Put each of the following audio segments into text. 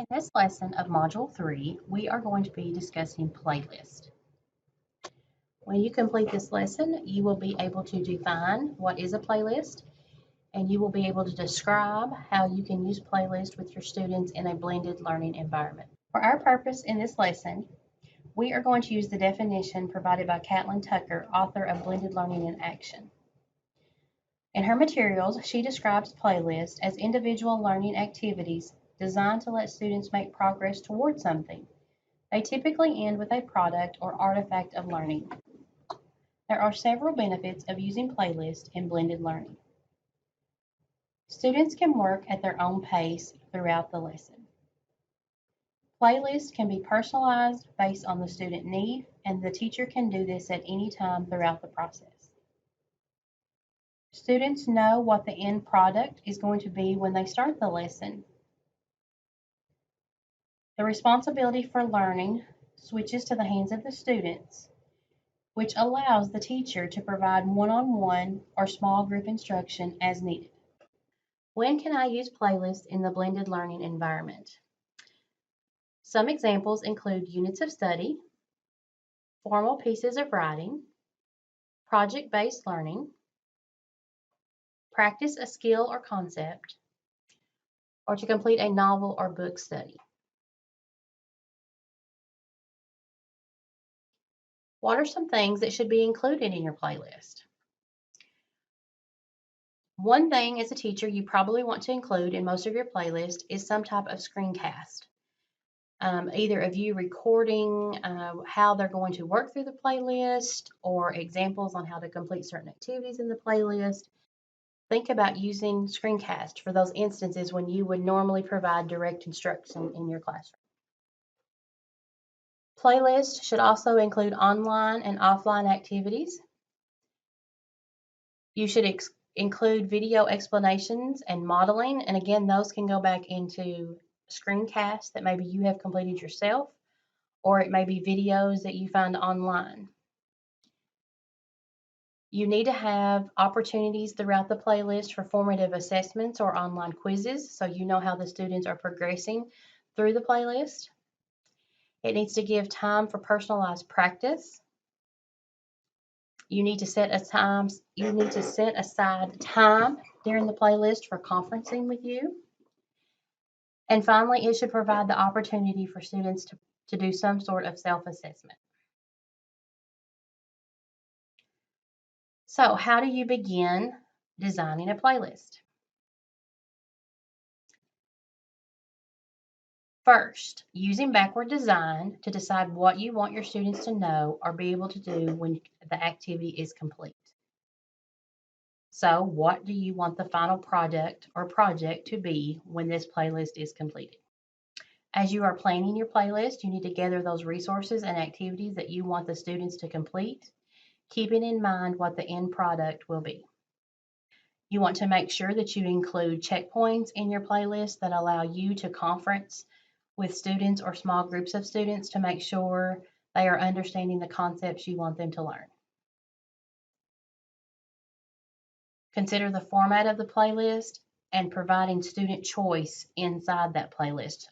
In this lesson of Module 3, we are going to be discussing playlist. When you complete this lesson, you will be able to define what is a playlist, and you will be able to describe how you can use playlist with your students in a blended learning environment. For our purpose in this lesson, we are going to use the definition provided by Catlin Tucker, author of Blended Learning in Action. In her materials, she describes playlists as individual learning activities designed to let students make progress toward something. They typically end with a product or artifact of learning. There are several benefits of using playlists in blended learning. Students can work at their own pace throughout the lesson. Playlists can be personalized based on the student need, and the teacher can do this at any time throughout the process. Students know what the end product is going to be when they start the lesson. The responsibility for learning switches to the hands of the students, which allows the teacher to provide one-on-one or small group instruction as needed. When can I use playlists in the blended learning environment? Some examples include units of study, formal pieces of writing, project-based learning, practice a skill or concept, or to complete a novel or book study. What are some things that should be included in your playlist? One thing as a teacher you probably want to include in most of your playlist is some type of screencast. Either of you recording how they're going to work through the playlist or examples on how to complete certain activities in the playlist. Think about using Screencast for those instances when you would normally provide direct instruction in your classroom. Playlists should also include online and offline activities. You should include video explanations and modeling, and again, those can go back into Screencasts that maybe you have completed yourself, or it may be videos that you find online. You need to have opportunities throughout the playlist for formative assessments or online quizzes so you know how the students are progressing through the playlist. It needs to give time for personalized practice. You need to set aside time during the playlist for conferencing with you. And finally, it should provide the opportunity for students to do some sort of self-assessment. So, how do you begin designing a playlist? First, using backward design to decide what you want your students to know or be able to do when the activity is complete. So, what do you want the final product or project to be when this playlist is completed? As you are planning your playlist, you need to gather those resources and activities that you want the students to complete, keeping in mind what the end product will be. You want to make sure that you include checkpoints in your playlist that allow you to conference with students or small groups of students to make sure they are understanding the concepts you want them to learn. Consider the format of the playlist and providing student choice inside that playlist.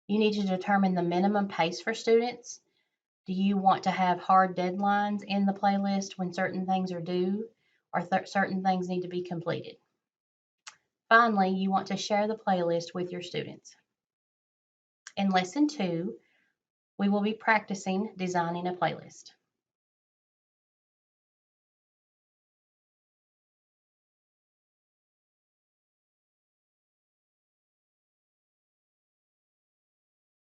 You need to determine the minimum pace for students. Do you want to have hard deadlines in the playlist when certain things are due or certain things need to be completed? Finally, you want to share the playlist with your students. In Lesson 2, we will be practicing designing a playlist.